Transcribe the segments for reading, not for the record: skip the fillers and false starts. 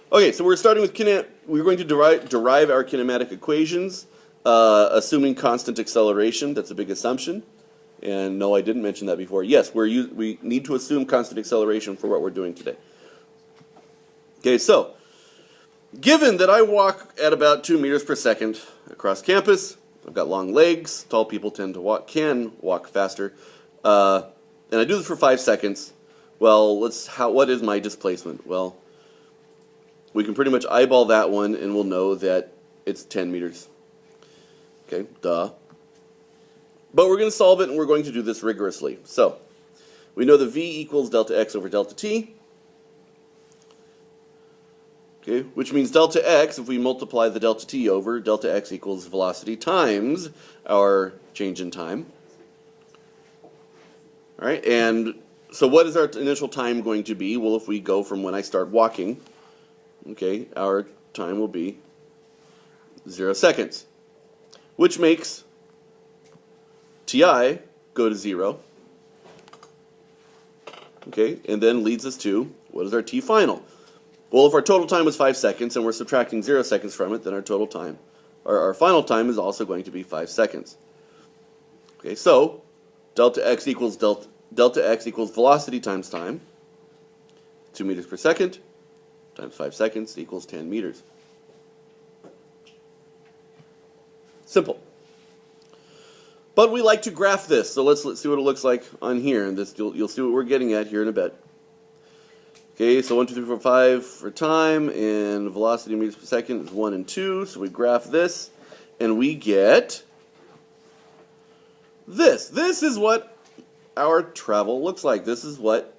Okay, so we're starting with we're going to derive our kinematic equations, assuming constant acceleration. That's a big assumption. And no, I didn't mention that before. Yes, we need to assume constant acceleration for what we're doing today. Okay, so given that I walk at about 2 meters per second across campus, I've got long legs. Tall people can walk faster, and I do this for 5 seconds. Well, what is my displacement? Well, we can pretty much eyeball that one, and we'll know that it's 10 meters. Okay, duh. But we're going to solve it, and we're going to do this rigorously. So we know that v equals delta x over delta t. Okay, which means delta x, if we multiply the delta t over, delta x equals velocity times our change in time. All right, and so what is our initial time going to be? Well, if we go from when I start walking, okay, our time will be 0 seconds, which makes ti go to 0, okay, and then leads us to, what is our t final? Well, if our total time was 5 seconds and we're subtracting 0 seconds from it, then our total time, our final time is also going to be 5 seconds. Okay, so delta x equals velocity times time. 2 meters per second times 5 seconds equals 10 meters. Simple. But we like to graph this, so let's see what it looks like on here, and this you'll see what we're getting at here in a bit. Okay, so 1, 2, 3, 4, 5 for time, and velocity in meters per second is 1 and 2. So we graph this, and we get this. This is what our travel looks like. This is what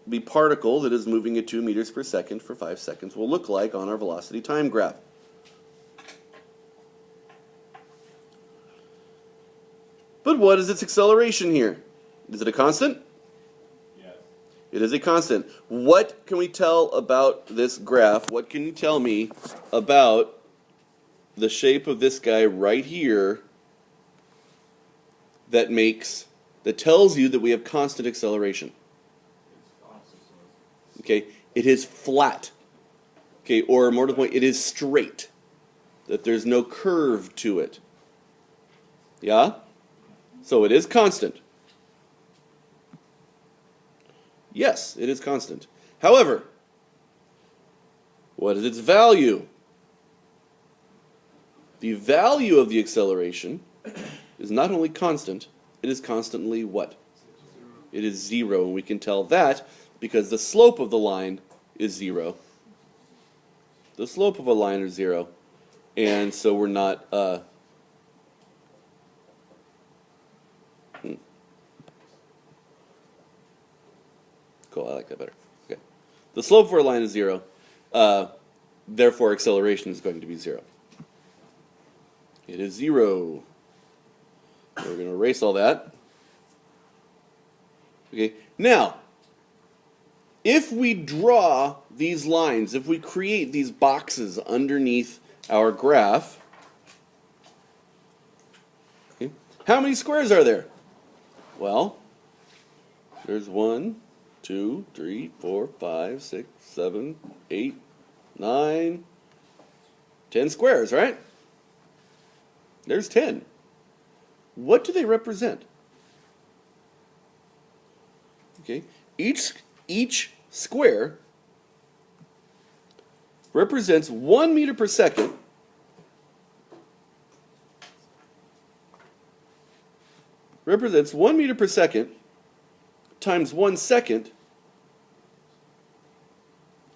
the particle that is moving at 2 meters per second for 5 seconds will look like on our velocity time graph. But what is its acceleration here? Is it a constant? It is a constant. What can we tell about this graph? What can you tell me about the shape of this guy right here that tells you that we have constant acceleration? Okay, it is flat. Okay, or more to the point, it is straight. That there's no curve to it. Yeah? So it is constant. Yes, it is constant. However, what is its value? The value of the acceleration is not only constant, it is constantly what? It is 0, and we can tell that because the slope of the line is 0. The slope of a line is 0, and so we're not... Cool, I like that better. Okay. The slope for a line is 0. Therefore, acceleration is going to be 0. It is 0. We're going to erase all that. Okay. Now, if we draw these lines, if we create these boxes underneath our graph, okay, how many squares are there? Well, there's 1, 2, 3, 4, 5, 6, 7, 8, 9, 10 squares, right? There's 10. What do they represent? Okay, each square represents 1 meter per second times 1 second.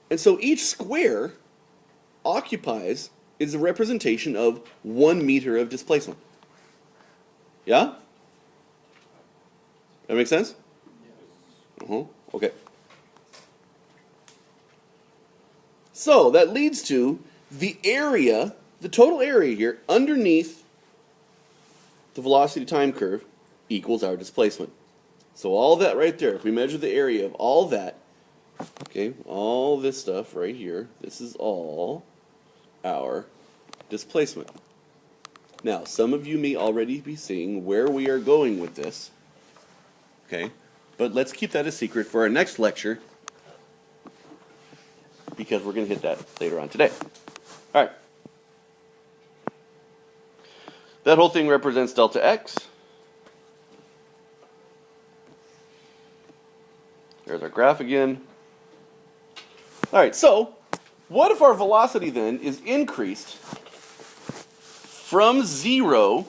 And so each square is a representation of 1 meter of displacement. Yeah? That make sense? Okay. So that leads to the area, the total area here underneath the velocity time curve equals our displacement. So all that right there, if we measure the area of all that, okay, all this stuff right here, this is all our displacement. Now, some of you may already be seeing where we are going with this, okay, but let's keep that a secret for our next lecture, because we're going to hit that later on today. All right. That whole thing represents delta x. There's our graph again. All right, so what if our velocity then is increased from 0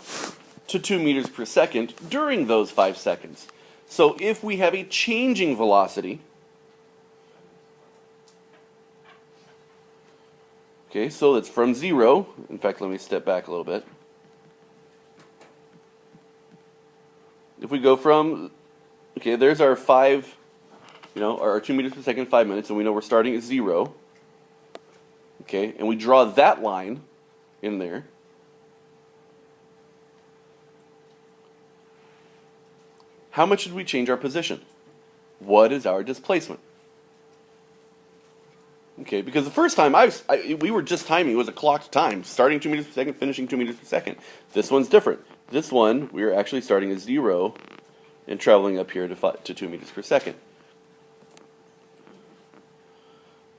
to 2 meters per second during those 5 seconds? So if we have a changing velocity, okay, so it's from 0. In fact, let me step back a little bit. If we go from, okay, there's our 5, our 2 meters per second, 5 minutes, and we know we're starting at 0. Okay, and we draw that line in there. How much did we change our position? What is our displacement? Okay, because the first time we were just timing, it was a clocked time, starting 2 meters per second, finishing 2 meters per second. This one's different. This one, we were actually starting at 0 and traveling up here to 2 meters per second.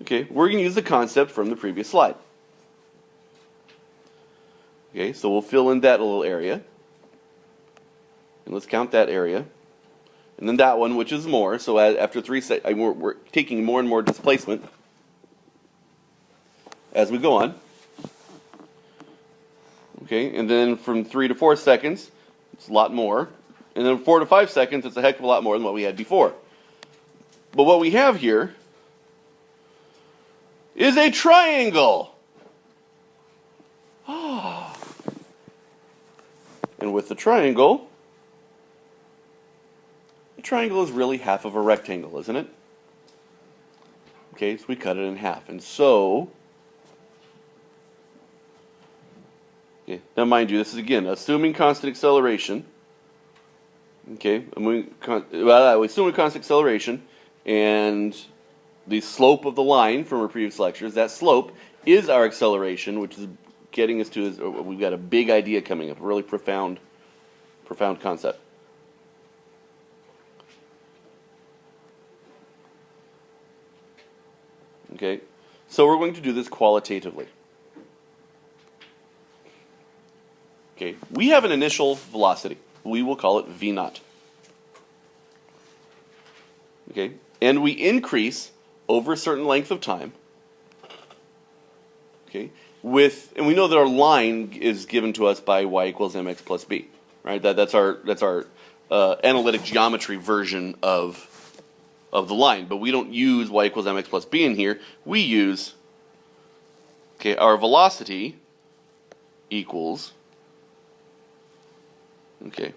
Okay, we're going to use the concept from the previous slide. Okay, so we'll fill in that little area. And let's count that area. And then that one, which is more. So after 3 seconds, we're taking more and more displacement as we go on. Okay, and then from 3 to 4 seconds, it's a lot more. And then 4 to 5 seconds, it's a heck of a lot more than what we had before. But what we have here is a triangle. And with the triangle is really half of a rectangle, isn't it? Okay, so we cut it in half. And so, okay, now mind you, this is again assuming constant acceleration. Okay, assuming constant acceleration, and the slope of the line from our previous lectures, that slope is our acceleration, which is getting us to, we've got a big idea coming up, a really profound concept. Okay, so we're going to do this qualitatively. Okay, we have an initial velocity. We will call it v naught. Okay, and we increase over a certain length of time. Okay, and we know that our line is given to us by y equals mx plus b. Right, that's our analytic geometry version of the line, but we don't use y equals mx plus b in here. We use, okay, our velocity equals, okay,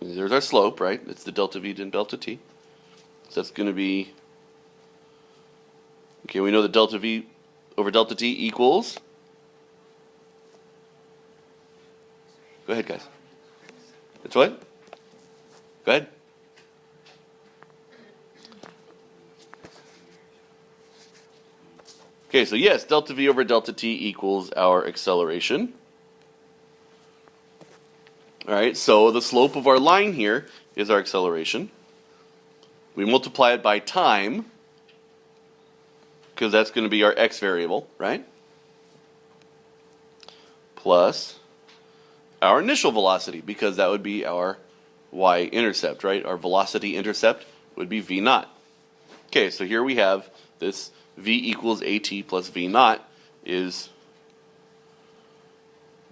there's our slope, right? It's the delta v and delta t. So that's going to be, okay, we know that delta v over delta t equals, go ahead, guys. It's what? Go ahead. Okay, so yes, delta v over delta t equals our acceleration. All right, so the slope of our line here is our acceleration. We multiply it by time, because that's going to be our x variable, right? Plus our initial velocity, because that would be our y-intercept, right? Our velocity intercept would be v naught. Okay, so here we have this v equals at plus v naught is,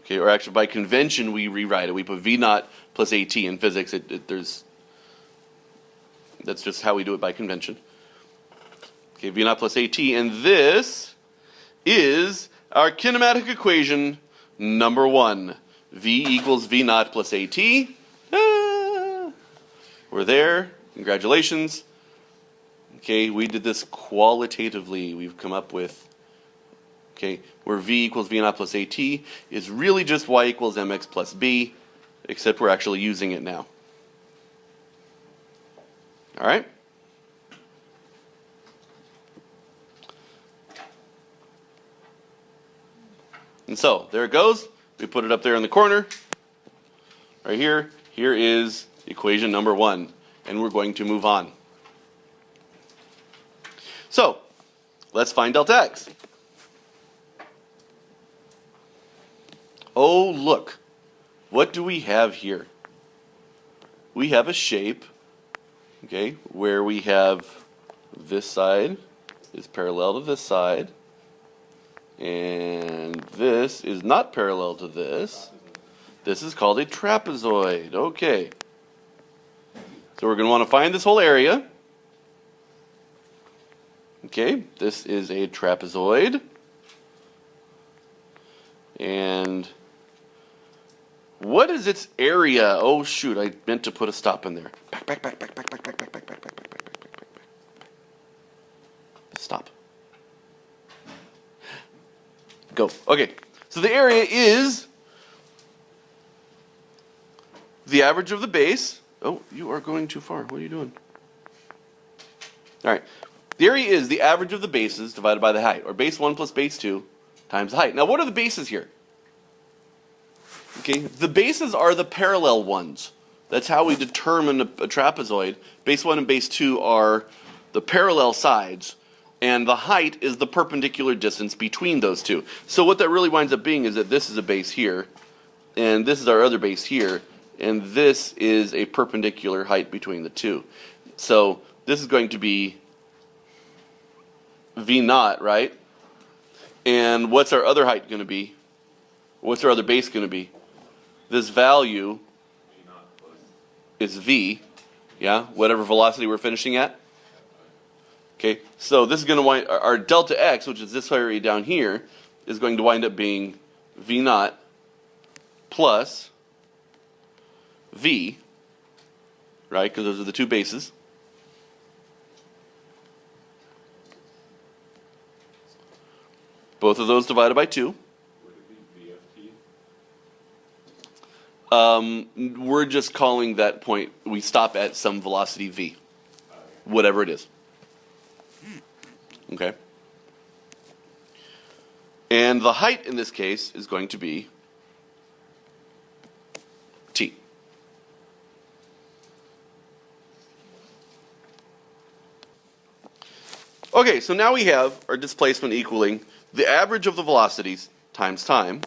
okay, or actually by convention we rewrite it. We put v naught plus at in physics. That's just how we do it by convention. Okay, v naught plus at, and this is our kinematic equation number 1. V equals v naught plus at. We're there. Congratulations. Okay, we did this qualitatively. We've come up with, okay, where v equals v naught plus at is really just y equals mx plus b, except we're actually using it now. All right? And so, there it goes. We put it up there in the corner. Right here. Here is equation number 1. And we're going to move on. So, Let's find delta x. Oh, look. What do we have here? We have a shape, okay, where we have this side is parallel to this side, and this is not parallel to this. This is called a trapezoid. Okay. So we're going to want to find this whole area. Okay, this is a trapezoid. And what is its area? Oh shoot, I meant to put a stop in there. Back. Stop. Go. Okay, so the area is the average of the base. Oh, you are going too far. What are you doing? All right. The area is the average of the bases divided by the height, or base 1 plus base 2 times the height. Now, what are the bases here? Okay, the bases are the parallel ones. That's how we determine a trapezoid. Base 1 and base 2 are the parallel sides, and the height is the perpendicular distance between those two. So what that really winds up being is that this is a base here, and this is our other base here, and this is a perpendicular height between the two. So this is going to be V naught, right? And what's our other height going to be? What's our other base going to be? This value is V, yeah, whatever velocity we're finishing at. Okay, so this is going to wind, our delta x, which is this area down here, is going to wind up being V naught plus V, right, because those are the two bases. Both of those divided by 2. Would it be VFT? We're just calling that point, we stop at some velocity v, whatever it is. Okay? And the height in this case is going to be t. Okay, so now we have our displacement equaling the average of the velocities times time,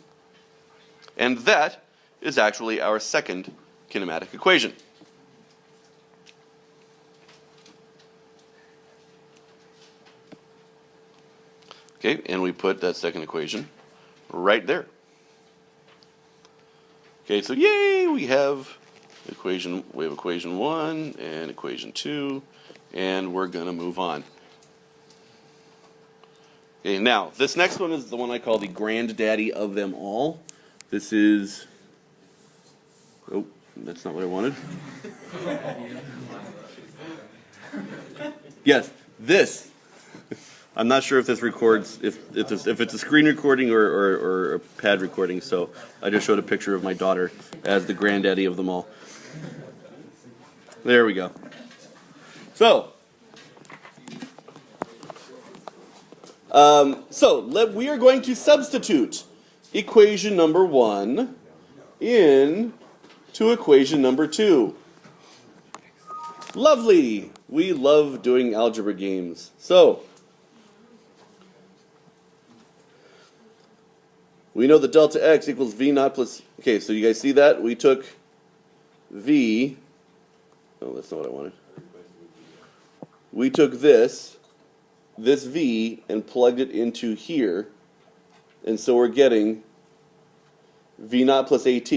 and that is actually our second kinematic equation. Okay, and we put that second equation right there. Okay, so yay, we have equation 1 and equation 2, and we're going to move on. Okay, now, this next one is the one I call the granddaddy of them all. This is, oh, that's not what I wanted. Yes, this. I'm not sure if this records, if it's a screen recording or a pad recording, so I just showed a picture of my daughter as the granddaddy of them all. There we go. So, we are going to substitute equation number 1 into equation number 2. Lovely! We love doing algebra games. So, we know that delta x equals v naught plus, okay, so you guys see that? We took v, oh, that's not what I wanted. We took this v, and plugged it into here, and so we're getting v naught plus at,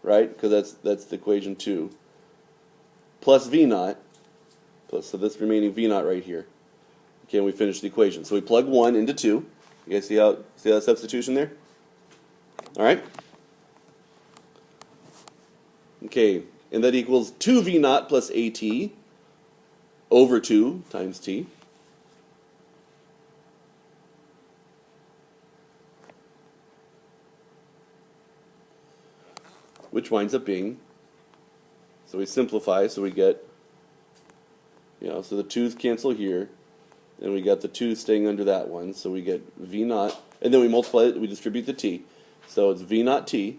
right? Because that's the equation 2, plus v naught, plus, so this remaining v naught right here. Okay, and we finish the equation. So we plug 1 into 2. You guys see that substitution there? All right. Okay, and that equals 2v naught plus at over 2 times t. Which winds up being, so we simplify, so we get, so the 2's cancel here, and we got the 2 staying under that one, so we get v naught, and then we multiply it, we distribute the t, so it's v naught t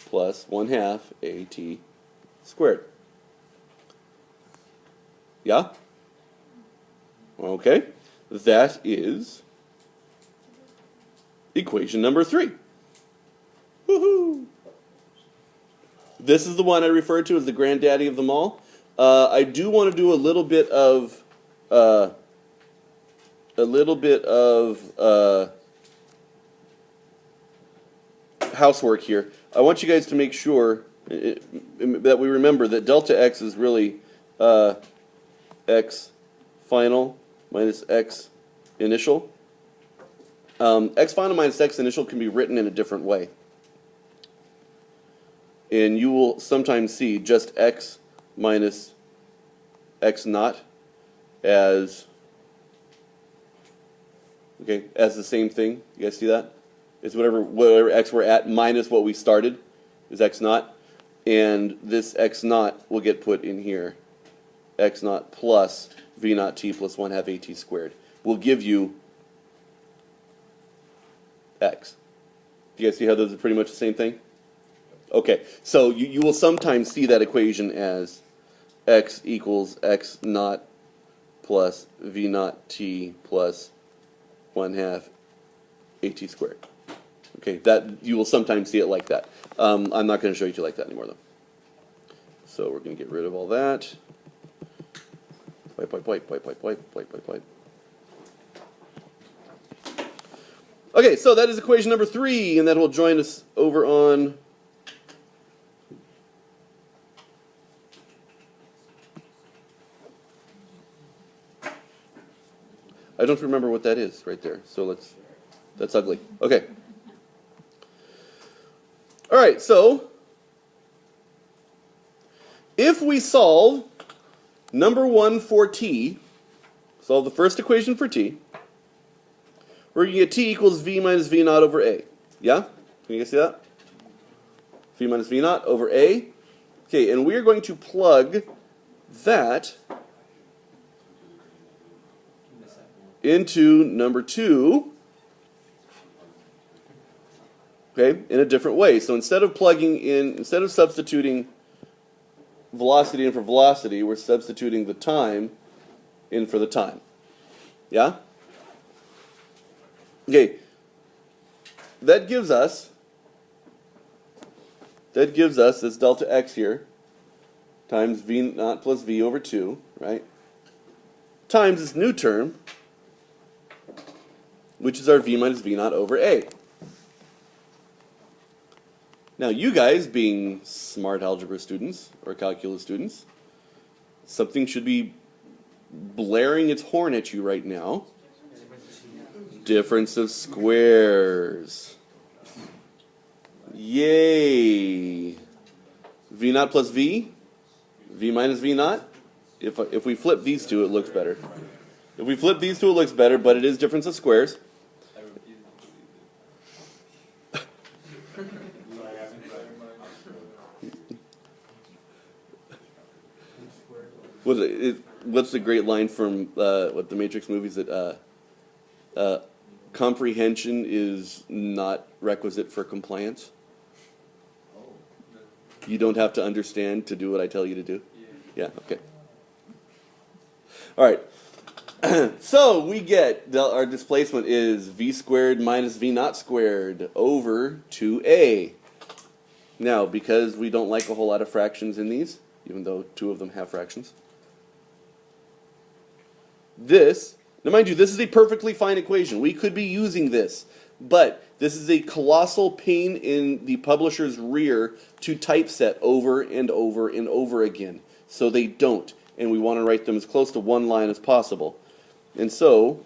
plus 1/2 at squared. Yeah? Okay. that is equation number 3. Woohoo! This is the one I refer to as the granddaddy of them all. I do want to do a little bit of housework here. I want you guys to make sure that we remember that delta x is really x final minus x initial. X final minus x initial can be written in a different way. And you will sometimes see just x minus x naught as the same thing. You guys see that? It's whatever x we're at minus what we started is x naught. And this x naught will get put in here. X naught plus v naught t plus 1/2 at squared will give you x. Do you guys see how those are pretty much the same thing? Okay, so you will sometimes see that equation as x equals x naught plus v naught t plus 1/2 at squared. Okay, that you will sometimes see it like that. I'm not going to show you like that anymore, though. So we're going to get rid of all that. Wipe. Okay, so that is equation number 3, and that will join us over on I don't remember what that is right there, so that's ugly. Okay. All right, so if we solve number 1 for t, solve the first equation for t, we're going to get t equals v minus v naught over a. Yeah? Can you guys see that? V minus v naught over a. Okay, and we're going to plug that into number 2, okay, in a different way. So instead of substituting velocity in for velocity, we're substituting the time in for the time. Yeah? Okay. That gives us this delta x here times v naught plus v over 2, right? Times this new term, which is our v minus v naught over a. Now, you guys, being smart algebra students or calculus students, something should be blaring its horn at you right now. Difference of squares. Yay! V naught plus v, v minus v naught. If we flip these two, it looks better. If we flip these two, it looks better, but it is difference of squares. What's the great line from what the Matrix movies that comprehension is not requisite for compliance? You don't have to understand to do what I tell you to do? Yeah, okay. All right. So we get our displacement is v squared minus v naught squared over 2a. Now, because we don't like a whole lot of fractions in these, even though 2 of them have fractions, now mind you, this is a perfectly fine equation. We could be using this, but this is a colossal pain in the publisher's rear to typeset over and over and over again. So they don't, and we want to write them as close to one line as possible. And so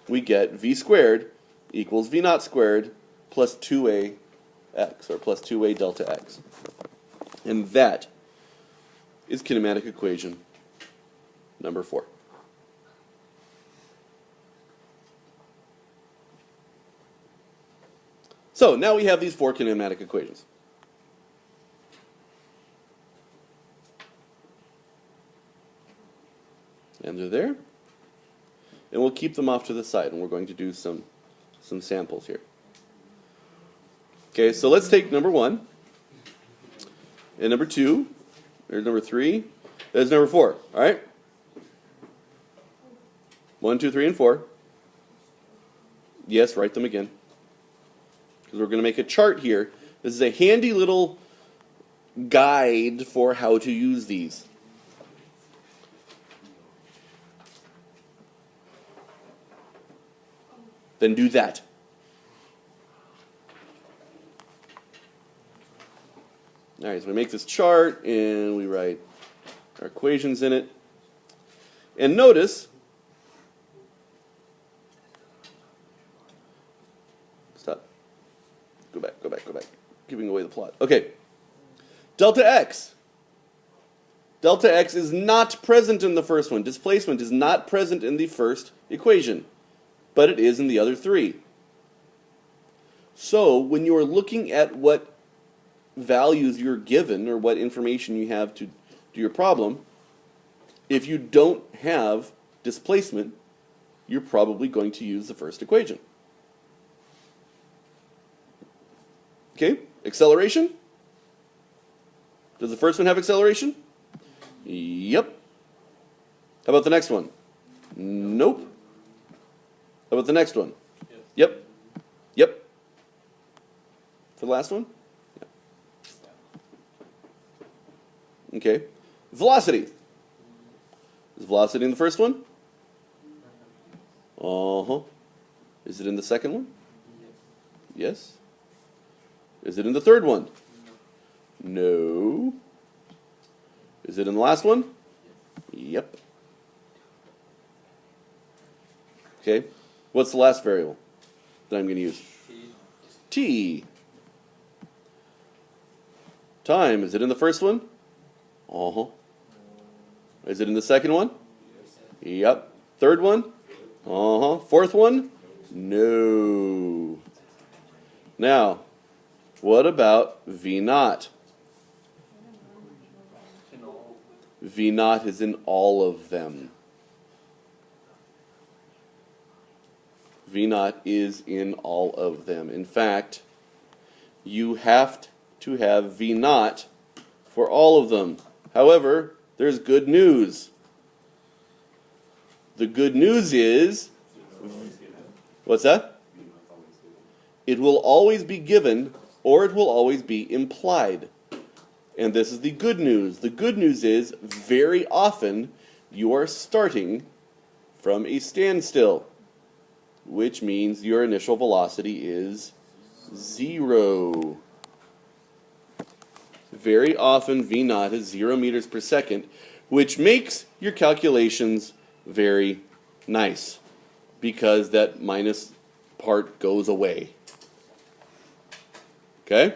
we get v squared equals v naught squared plus 2a x, or plus 2a delta x. And that is kinematic equation number 4. So now we have these 4 kinematic equations. And they're there. And we'll keep them off to the side, and we're going to do some samples here. Okay, so let's take number 1, and number 2, there's number 3, there's number 4, all right? 1, 2, 3, and 4. Yes, write them again. Because we're going to make a chart here. This is a handy little guide for how to use these. Then do that. All right, so we make this chart and we write our equations in it. And notice, stop, go back, giving away the plot. Okay, delta x. Delta x is not present in the first one. Displacement is not present in the first equation, but it is in the other three. So when you are looking at what values you're given or what information you have to do your problem, if you don't have displacement, you're probably going to use the first equation. Okay, acceleration. Does the first one have acceleration? Yep. How about the next one? Nope. How about the next one? Yep. Yep. For the last one? Yeah. Okay. Velocity. Is velocity in the first one? Uh-huh. Is it in the second one? Yes. Is it in the third one? No. Is it in the last one? Yep. Okay. What's the last variable that I'm going to use? T. Time. Is it in the first one? Uh-huh. Is it in the second one? Yep. Third one? Uh-huh. Fourth one? No. Now, what about V naught? V naught is in all of them. V naught is in all of them. In fact, you have to have V naught for all of them. However, there's good news. The good news is, what's that? It will always be given, or it will always be implied. And this is the good news. The good news is, very often, you are starting from a standstill, which means your initial velocity is 0. Very often, V naught is 0 meters per second, which makes your calculations very nice, because that minus part goes away. Okay?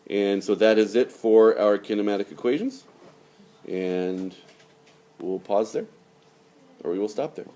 And so that is it for our kinematic equations. And we'll pause there, or we will stop there.